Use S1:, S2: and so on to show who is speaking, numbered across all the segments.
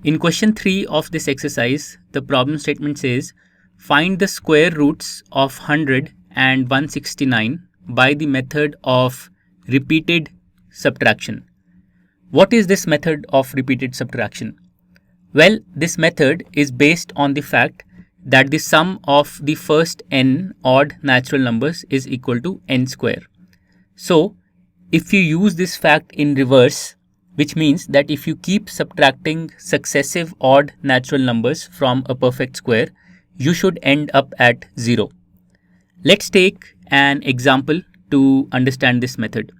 S1: In question 3 of this exercise, the problem statement says, find the square roots of 100 and 169 by the method of repeated subtraction. What is this method of repeated subtraction? Well, this method is based on the fact that the sum of the first n odd natural numbers is equal to n square. So, if you use this fact in reverse, which means that if you keep subtracting successive odd natural numbers from a perfect square, you should end up at 0. Let's take an example to understand this method.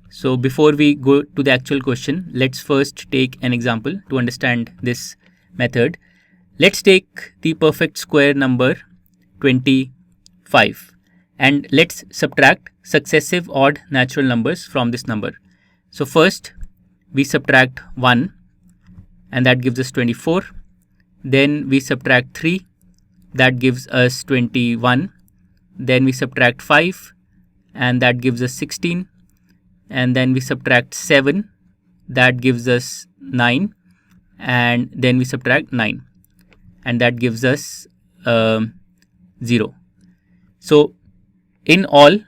S1: So before we go to the actual question, let's first take an example to understand this method. Let's take the perfect square number 25 and let's subtract successive odd natural numbers from this number. So first we subtract 1 and that gives us 24. Then we subtract 3, that gives us 21. Then we subtract 5 and that gives us 16. And then we subtract 7, that gives us 9. And then we subtract 9 and that gives us 0. So in all,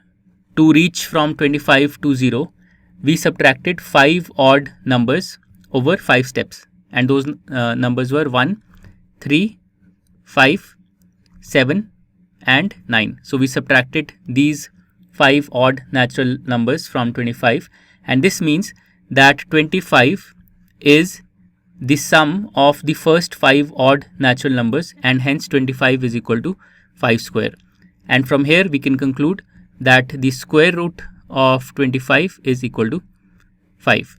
S1: to reach from 25 to 0, we subtracted 5 odd numbers over 5 steps, and those numbers were 1, 3, 5, 7 and 9. So we subtracted these 5 odd natural numbers from 25, and this means that 25 is the sum of the first 5 odd natural numbers, and hence 25 is equal to 5 square. And from here we can conclude that the square root of 25 is equal to 5.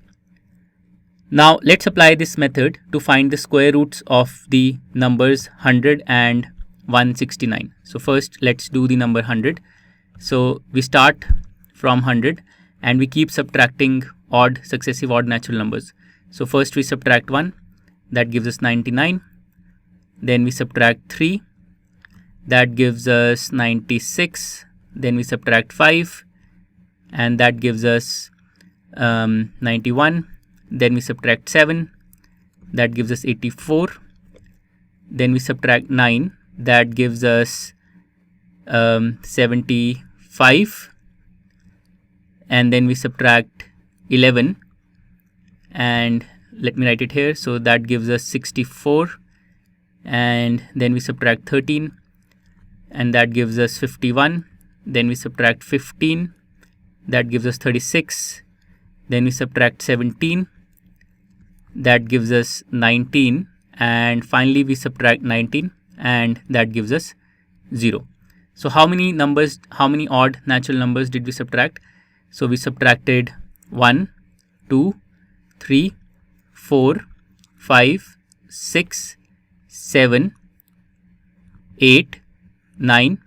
S1: Now let's apply this method to find the square roots of the numbers 100 and 169. So first let's do the number 100. So we start from 100 and we keep subtracting successive odd natural numbers. So first we subtract 1, that gives us 99. Then we subtract 3, that gives us 96. Then we subtract 5 and that gives us 91. Then we subtract 7, that gives us 84. Then we subtract 9, that gives us 75. And then we subtract 11, and let me write it here. So that gives us 64. And then we subtract 13 and that gives us 51. Then we subtract 15, that gives us 36. Then we subtract 17, that gives us 19. And finally we subtract 19 and that gives us 0. So how many odd natural numbers did we subtract? So we subtracted 1, 2, 3, 4, 5, 6, 7, 8, 9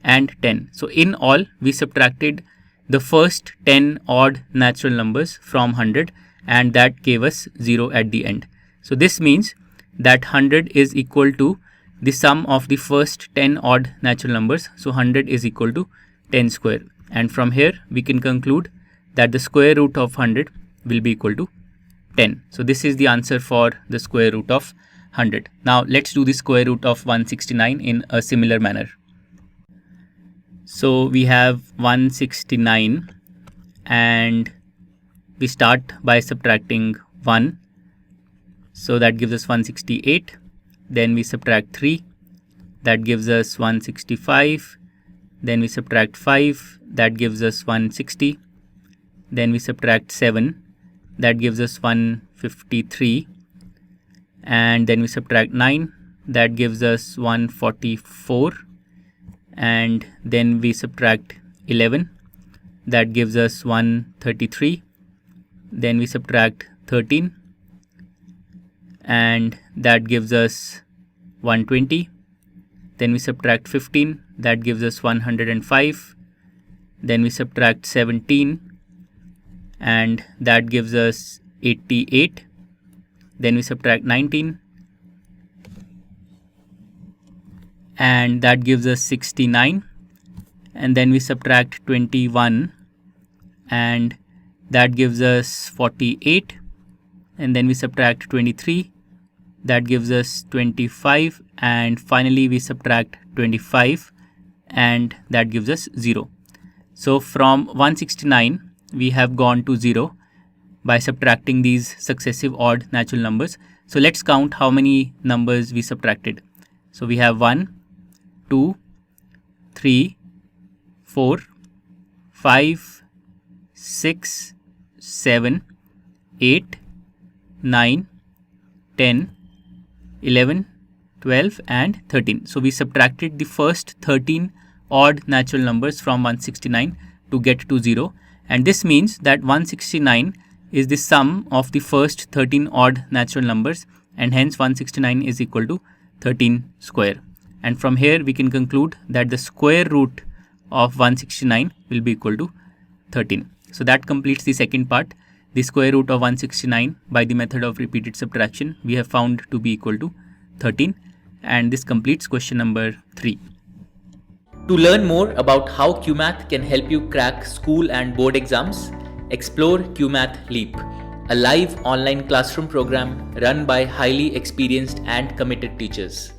S1: and 10. So in all we subtracted the first 10 odd natural numbers from 100, and that gave us 0 at the end. So this means that 100 is equal to the sum of the first 10 odd natural numbers. So 100 is equal to 10 square, and from here we can conclude that the square root of 100 will be equal to 10. So this is the answer for the square root of 100. Now let's do the square root of 169 in a similar manner. So we have 169 and we start by subtracting 1. So that gives us 168. Then we subtract 3. That gives us 165. Then we subtract 5. That gives us 160. Then we subtract 7. That gives us 153. And then we subtract 9. That gives us 144. And then we subtract 11, that gives us 133. Then we subtract 13 and that gives us 120. Then we subtract 15, that gives us 105. Then we subtract 17 and that gives us 88. Then we subtract 19 and that gives us 69. And then we subtract 21 and that gives us 48. And then we subtract 23 that gives us 25, and finally we subtract 25 and that gives us 0. So from 169 we have gone to 0 by subtracting these successive odd natural numbers. So let's count how many numbers we subtracted. So we have 1, 2, 3, 4, 5, 6, 7, 8, 9, 10, 11, 12 and 13. So we subtracted the first 13 odd natural numbers from 169 to get to 0, and this means that 169 is the sum of the first 13 odd natural numbers, and hence 169 is equal to 13 square. And from here we can conclude that the square root of 169 will be equal to 13. So that completes the second part. The square root of 169 by the method of repeated subtraction we have found to be equal to 13, and this completes question number 3.
S2: To learn more about how QMath can help you crack school and board exams, explore QMath Leap, a live online classroom program run by highly experienced and committed teachers.